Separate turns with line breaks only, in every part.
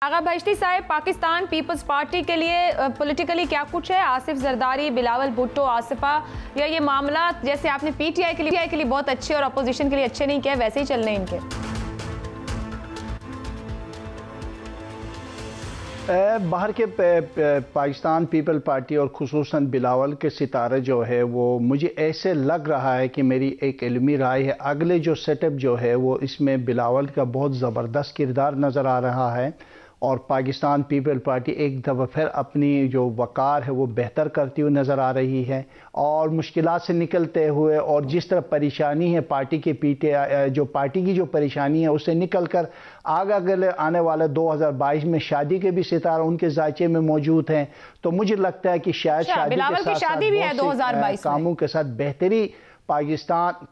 आगा बहिश्ती साहब, Pakistan peoples party के लिए पॉलिटिकली क्या कुछ है? आसिफ जरदारी, बिलावल भुट्टो, आसिफा, या ये मामला जैसे आपने पीटीआई के लिए बहुत अच्छे और अपोजिशन के लिए अच्छे नहीं किए, वैसे ही चलने इनके?
बाहर के पाकिस्तान पीपल पार्टी और खुसूसन बिलावल के सितारे जो है वो मुझे ऐसे लग रहा है कि मेरी एक इल्मी राय है, अगले जो सेटअप जो है वो इसमें बिलावल का बहुत ज़बरदस्त किरदार नज़र आ रहा है और पाकिस्तान पीपल पार्टी एक दफ़ा फिर अपनी जो वक़ार है वो बेहतर करती हुई नज़र आ रही है और मुश्किलात से निकलते हुए और जिस तरह परेशानी है पार्टी के पीटीआई जो पार्टी की जो परेशानी है उससे निकल कर आगे आने वाले 2022 में शादी के भी सितारे उनके जायचे में मौजूद हैं। तो मुझे लगता है कि शायद शादी भी है 2022 कामों के साथ बेहतरी पाकिस्तान,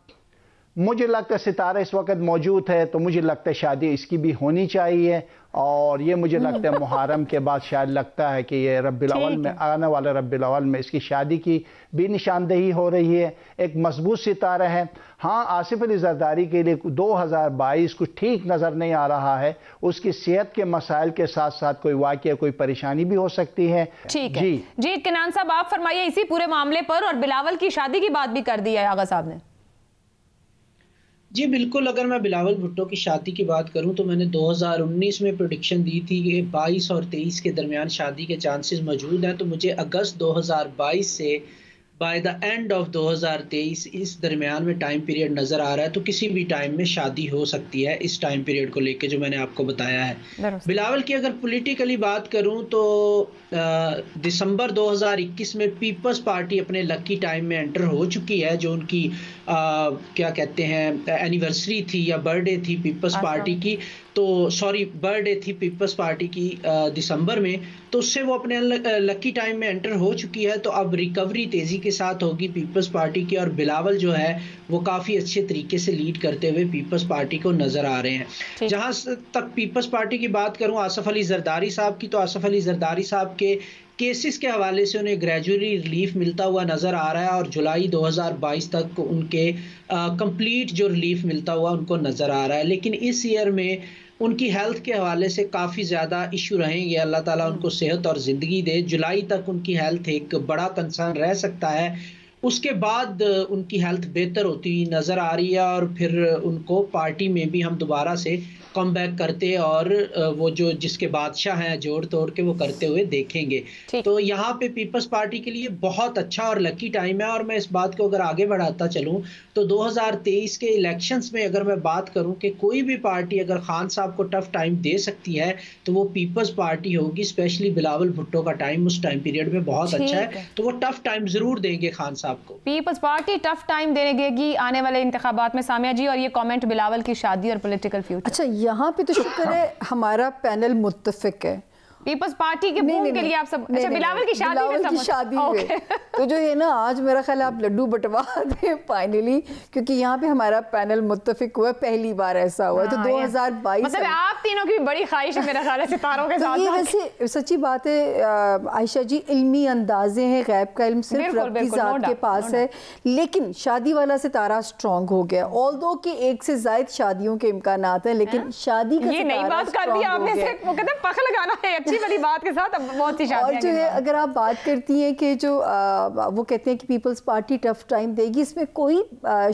मुझे लगता है सितारे इस वक्त मौजूद है तो मुझे लगता है शादी इसकी भी होनी चाहिए और ये मुझे लगता है मुहर्रम के बाद शायद लगता है कि ये रब्बुल अव्वल में आने वाले रब्बुल अव्वल में इसकी शादी की भी निशानदेही हो रही है। एक मजबूत सितारा है। हाँ, आसिफ अली जरदारी के लिए 2022 कुछ ठीक नज़र नहीं आ रहा है, उसकी सेहत के मसाइल के साथ साथ कोई वाक़या कोई परेशानी भी हो सकती है।
ठीक है जी किनान साहब, आप फरमाइए इसी पूरे मामले पर, और बिलावल की शादी की बात भी कर दी है आगा साहब ने।
जी बिल्कुल, अगर मैं बिलावल भुट्टो की शादी की बात करूं तो मैंने 2019 में प्रेडिक्शन दी थी कि 22 और 23 के दरमियान शादी के चांसेस मौजूद हैं, तो मुझे अगस्त 2022 से बाय द एंड ऑफ 2023 इस दरमियान में टाइम पीरियड नज़र आ रहा है, तो किसी भी टाइम में शादी हो सकती है इस टाइम पीरियड को लेके जो मैंने आपको बताया है। बिलावल की अगर पॉलिटिकली बात करूं तो दिसंबर 2021 में पीपल्स पार्टी अपने लकी टाइम में एंटर हो चुकी है, जो उनकी क्या कहते हैं एनिवर्सरी थी या बर्थडे थी पीपल्स पार्टी की, तो सॉरी बर्थडे थी पीपल्स पार्टी की दिसंबर में, तो उससे वो अपने लकी टाइम में एंटर हो चुकी है। तो अब रिकवरी तेज़ी के साथ होगी पीपल्स पार्टी की और बिलावल जो है वो काफ़ी अच्छे तरीके से लीड करते हुए पीपल्स पार्टी को नज़र आ रहे हैं। जहाँ तक पीपल्स पार्टी की बात करूँ आसिफ अली जरदारी साहब की, तो आसिफ अली जरदारी साहब के केसेस के हवाले से उन्हें ग्रेजुअली रिलीफ मिलता हुआ नज़र आ रहा है और जुलाई 2022 तक उनके कंप्लीट जो रिलीफ मिलता हुआ उनको नज़र आ रहा है। लेकिन इस ईयर में उनकी हेल्थ के हवाले से काफ़ी ज़्यादा इशू रहेंगे, अल्लाह ताला उनको सेहत और ज़िंदगी दे। जुलाई तक उनकी हेल्थ एक बड़ा कंसर्न रह सकता है, उसके बाद उनकी हेल्थ बेहतर होती नज़र आ रही है और फिर उनको पार्टी में भी हम दोबारा से कम बैक करते और वो जो जिसके बादशाह हैं जोड़ तोड़ के वो करते हुए देखेंगे। तो यहाँ पे पीपल्स पार्टी के लिए बहुत अच्छा और लकी टाइम है। और मैं इस बात को अगर आगे बढ़ाता चलूँ तो 2023 के इलेक्शंस में अगर मैं बात करूँ कि कोई भी पार्टी अगर खान साहब को टफ टाइम दे सकती है तो वो पीपल्स पार्टी होगी। स्पेशली बिलावल भुट्टो का टाइम उस टाइम पीरियड में बहुत अच्छा है, तो वो टफ टाइम जरूर देंगे खान साहब को।
पीपल्स पार्टी टफ टाइम देगी आने वाले इंतखाबात में। सामिया जी, और ये कमेंट बिलावल की शादी और पॉलिटिकल फ्यूचर।
अच्छा, यहाँ पे तो शुक्र है हमारा पैनल मुत्तफिक है
पीपल्स पार्टी के बूम के लिए आप सब। अच्छा, बिलावल की शादी
में तो जो है ना, आज मेरा ख्याल आप लड्डू बंटवा दें फाइनली, क्योंकि यहाँ पे हमारा पैनल मुत्तफिक हुआ, पहली बार ऐसा हुआ। तो 2022
मतलब आप तीनों की बड़ी ख्वाहिश है मेरा ख्याल है सितारों के साथ।
ये वैसे सच्ची बात है आयशा जी, इल्मी अंदाजे हैं, गैब का इल्म सिर्फ रब की ज़ात के पास है, लेकिन शादी वाला सितारा स्ट्रॉन्ग हो गया। ऑल्दो कि एक से ज़ायद शादियों के इम्कानात हैं, लेकिन शादी का
ये नई बात कर दी आपने, वो कहते हैं पख लगाना है अच्छी वाली बात के साथ। अब बहुत सी शादियां,
और जो है अगर आप बात करती हैं कि जो वो कहते हैं कि पीपल्स पार्टी टफ टाइम देगी, इसमें कोई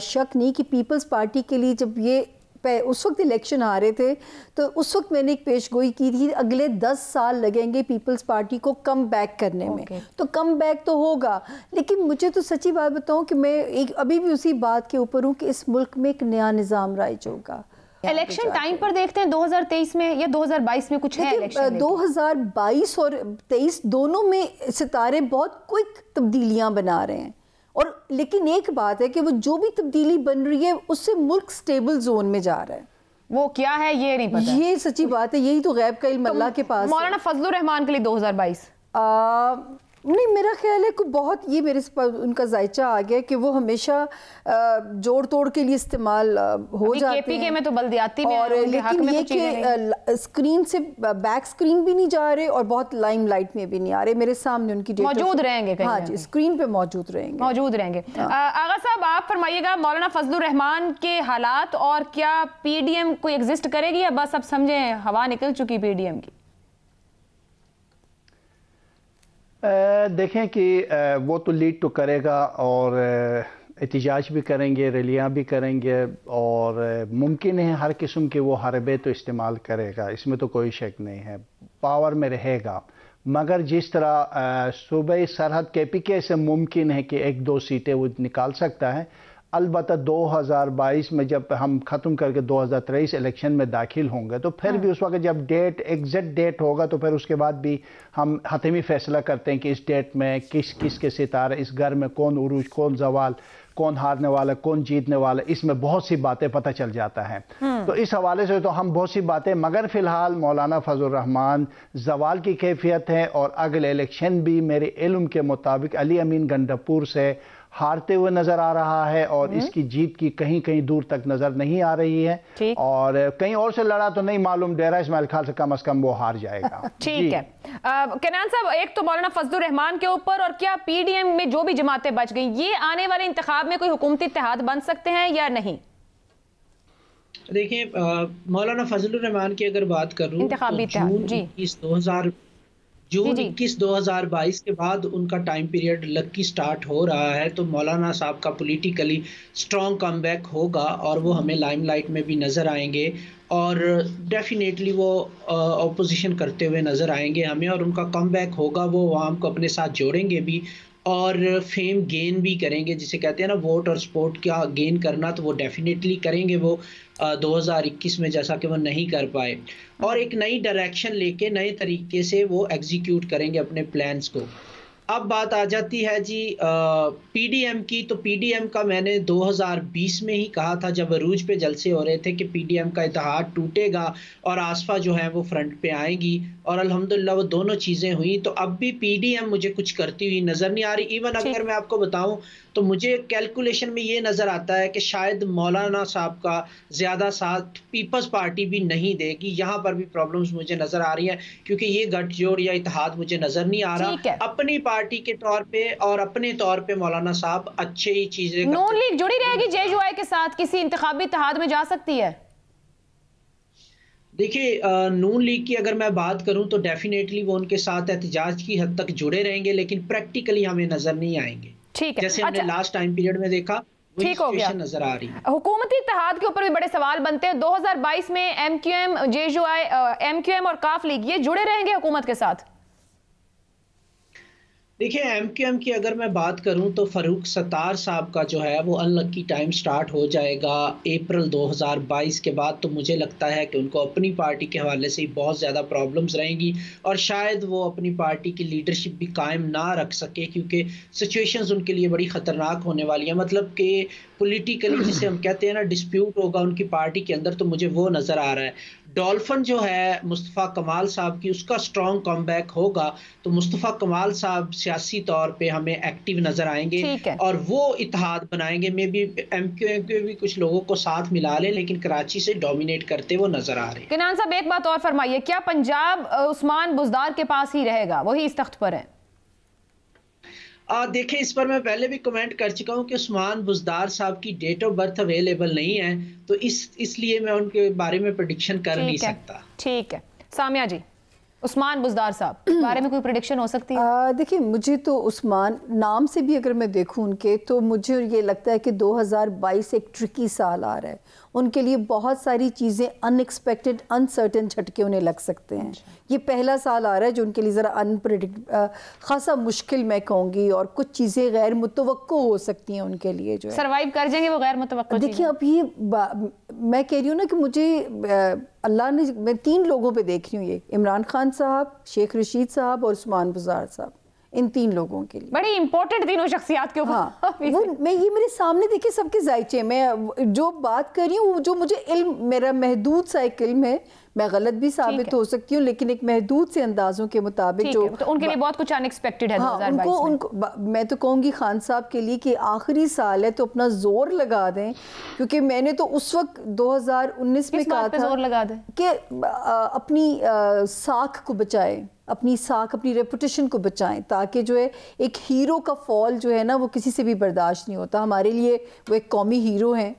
शक नहीं कि पीपल्स पार्टी के लिए जब ये उस वक्त इलेक्शन आ रहे थे तो उस वक्त मैंने एक पेशगोई की थी, अगले 10 साल लगेंगे पीपल्स पार्टी को कम बैक करने में। तो कम बैक तो होगा, लेकिन मुझे तो सच्ची बात बताऊं कि मैं अभी भी उसी बात के ऊपर हूँ कि इस मुल्क में एक नया निज़ाम राइज होगा।
इलेक्शन टाइम पर देखते हैं 2023 में या 2022 में कुछ है इलेक्शन?
2022 और 23 दोनों में सितारे बहुत क्विक तब्दीलियां बना रहे हैं, और लेकिन एक बात है कि वो जो भी तब्दीली बन रही है उससे मुल्क स्टेबल जोन में जा रहा है।
वो क्या है ये नहीं पता।
ये सच्ची बात है, यही तो गैब का इल्म अल्लाह के पास।
मौलाना फजलुर रहमान के लिए 2022
नहीं, मेरा ख्याल है कि बहुत ये मेरे उनका जायचा आ गया कि वो हमेशा जोड़ तोड़ के लिए इस्तेमाल हो जाते हैं।
केपीके में तो बल्दियाती में
और लेकिन ये कि स्क्रीन से बैक स्क्रीन भी नहीं जा रहे और बहुत लाइमलाइट में भी नहीं आ रहे। मेरे सामने उनकी
मौजूद रहेंगे,
हाँ जी, स्क्रीन पे मौजूद रहेंगे।
आगा साहब, आप फरमाइएगा मौलाना फजलुर रहमान के हालात, और क्या पीडीएम कोई एग्जिस्ट करेगी या बस अब समझें हवा निकल चुकी पीडीएम की?
देखें कि वो तो लीड तो करेगा और एहतजाज भी करेंगे, रैलियाँ भी करेंगे और मुमकिन है हर किस्म के वो हरबे तो इस्तेमाल करेगा, इसमें तो कोई शक नहीं है, पावर में रहेगा। मगर जिस तरह सूबाई सरहद KPK से मुमकिन है कि 1-2 सीटें वो निकाल सकता है, अलबत्ता 2022 में जब हम ख़त्म करके 2023 इलेक्शन में दाखिल होंगे तो फिर भी उस वक्त जब एग्जैक्ट डेट होगा तो फिर उसके बाद भी हम हतमी फैसला करते हैं कि इस डेट में किस के सितारे, इस घर में कौन उरूज, कौन जवाल, कौन हारने वाला, कौन जीतने वाला, इसमें बहुत सी बातें पता चल जाता है। तो इस हवाले से तो हम बहुत सी बातें, मगर फ़िलहाल मौलाना फजल रहमान जवाल की कैफियत है और अगले इलेक्शन भी मेरे इल्म के मुताबिक अली अमीन गंडापुर से हारते हुए नजर आ रहा है और इसकी जीत की कहीं कहीं दूर तक नजर नहीं आ रही है और कहीं और से लड़ा तो नहीं मालूम, डेरा इस्माइल खान से कम वो हार जाएगा।
ठीक है केनान साहब, एक तो मौलाना फजल रहमान के ऊपर, और क्या PDM में जो भी जमातें बच गई ये आने वाले इंतखाब में कोई हुकूमती इत्तेहाद बन सकते हैं या नहीं?
देखिए मौलाना फजल रहमान की अगर बात करूं तो जून 21 2022 के बाद उनका टाइम पीरियड लकी स्टार्ट हो रहा है, तो मौलाना साहब का पॉलिटिकली स्ट्रॉन्ग कमबैक होगा और वो हमें लाइमलाइट में भी नज़र आएंगे और डेफिनेटली वो ऑपोजिशन करते हुए नज़र आएंगे हमें, और उनका कमबैक होगा, वो आवाम को अपने साथ जोड़ेंगे भी और फेम गेन भी करेंगे, जिसे कहते हैं ना वोट और सपोर्ट का गेन करना, तो वो डेफिनेटली करेंगे वो 2021 में, जैसा कि वो नहीं कर पाए, और एक नई डायरेक्शन लेके नए तरीके से वो एग्जीक्यूट करेंगे अपने प्लान्स को। अब बात आ जाती है जी PDM की, तो PDM का मैंने 2020 में ही कहा था जब अरूज पे जलसे हो रहे थे कि PDM का इत्तेहाद टूटेगा और आसफा जो है वो फ्रंट पे आएंगी, और अल्हम्दुलिल्लाह वो दोनों चीज़ें हुई। तो अब भी PDM मुझे कुछ करती हुई नज़र नहीं आ रही। इवन अगर मैं आपको बताऊं तो मुझे कैलकुलेशन में ये नज़र आता है कि शायद मौलाना साहब का ज़्यादा साथ पीपल्स पार्टी भी नहीं देगी, यहाँ पर भी प्रॉब्लम्स मुझे नज़र आ रही हैं, क्योंकि ये गठजोड़ या इत्तेहाद मुझे नज़र नहीं आ रहा। अपनी पार्टी के तौर पे और अपने तौर पे मौलाना साहब अच्छे ही चीजें,
नून लीग जुड़ी रहेगी JUI के साथ, किसी इंतखाबी इत्तेहाद में जा सकती है?
देखिए नून लीग की अगर मैं बात करूं तो डेफिनेटली वो उनके साथ एहतजाज की हद तक जुड़े रहेंगे, लेकिन प्रैक्टिकली हमें नजर नहीं आएंगे।
ठीक है,
जैसे हमने लास्ट टाइम पीरियड में देखा,
ठीक हो गया,
नजर आ रही है।
हुकूमती इत्तेहाद के ऊपर भी बड़े सवाल बनते हैं। 2022 में MQM, JUI, MQM और काफ लीग ये जुड़े रहेंगे हुकूमत के साथ?
देखिए MQM की अगर मैं बात करूं तो फ़ारूक सत्तार साहब का जो है वो अनलकी टाइम स्टार्ट हो जाएगा अप्रैल 2022 के बाद, तो मुझे लगता है कि उनको अपनी पार्टी के हवाले से बहुत ज़्यादा प्रॉब्लम्स रहेंगी और शायद वो अपनी पार्टी की लीडरशिप भी कायम ना रख सके, क्योंकि सिचुएशंस उनके लिए बड़ी ख़तरनाक होने वाली है। मतलब कि पॉलिटिकली जिसे हम कहते हैं ना डिस्प्यूट होगा उनकी पार्टी के अंदर, तो मुझे वो नज़र आ रहा है। डॉल्फिन जो है मुस्तफ़ा कमाल साहब की, उसका स्ट्रॉन्ग कमबैक होगा, तो मुस्तफ़ा कमाल साहब सियासी तौर पे हमें एक्टिव नजर आएंगे और वो इत्तेहाद बनाएंगे। मे बी MQM के भी कुछ लोगों को साथ मिला लें, लेकिन कराची से डोमिनेट करते वो नजर आ रहे हैं।
केनान साहब एक बात और फरमाइए, क्या पंजाब उस्मान बुज़दार के पास ही रहेगा, वही इस तख्त पर है?
देखिए इस पर मैं पहले भी कमेंट कर चुका हूं कि उस्मान बुज़दार साहब की डेट ऑफ बर्थ अवेलेबल नहीं है, तो इसलिए मैं उनके बारे में प्रेडिक्शन कर नहीं सकता।
ठीक है सामिया जी, उस्मान बुज़दार साहब के बारे में कोई प्रेडिक्शन हो सकती है?
देखिए मुझे तो उस्मान नाम से भी अगर मैं देखूं उनके, तो मुझे ये लगता है कि 2022 एक ट्रिकी साल आ रहा है उनके लिए। बहुत सारी चीज़ें अनएक्सपेक्टेड अनसर्टन झटके उन्हें लग सकते हैं। ये पहला साल आ रहा है जो उनके लिए ज़रा खासा मुश्किल मैं कहूँगी, और कुछ चीज़ें गैर मुतवक्को हो सकती हैं उनके लिए, जो है
सर्वाइव कर जाएंगे वो गैर मुतवक्को।
देखिए अब ये मैं कह रही हूँ ना कि मुझे अल्लाह ने, मैं 3 लोगों पे देख रही हूँ, ये इमरान खान साहब, शेख रशीद साहब और उस्मान बुज़दार साहब, इन 3 लोगों के लिए
बड़ी इंपॉर्टेंट तीनों शख्सियात के ऊपर।
हाँ, वो मैं ये मेरे सामने देखिए सबके जायचे, मैं जो बात कर रही हूँ, जो मुझे इल्म, मेरा महदूद सा एक इल्म है, मैं गलत भी साबित हो सकती हूँ, लेकिन एक महदूद से अंदाजों के मुताबिक जो
तो उनके लिए बहुत कुछ अनएक्सपेक्टेड है।
हाँ,
2022
उनको मैं तो कहूँगी खान साहब के लिए कि आखिरी साल है तो अपना जोर लगा दें, क्योंकि मैंने तो उस वक्त 2019 में कहा था
जोर लगा दें
कि अपनी साख को बचाएं, अपनी साख, अपनी रेपुटेशन को बचाएं, ताकि जो है एक हीरो का फॉल जो है ना वो किसी से भी बर्दाश्त नहीं होता। हमारे लिए वो एक कौमी हीरो हैं।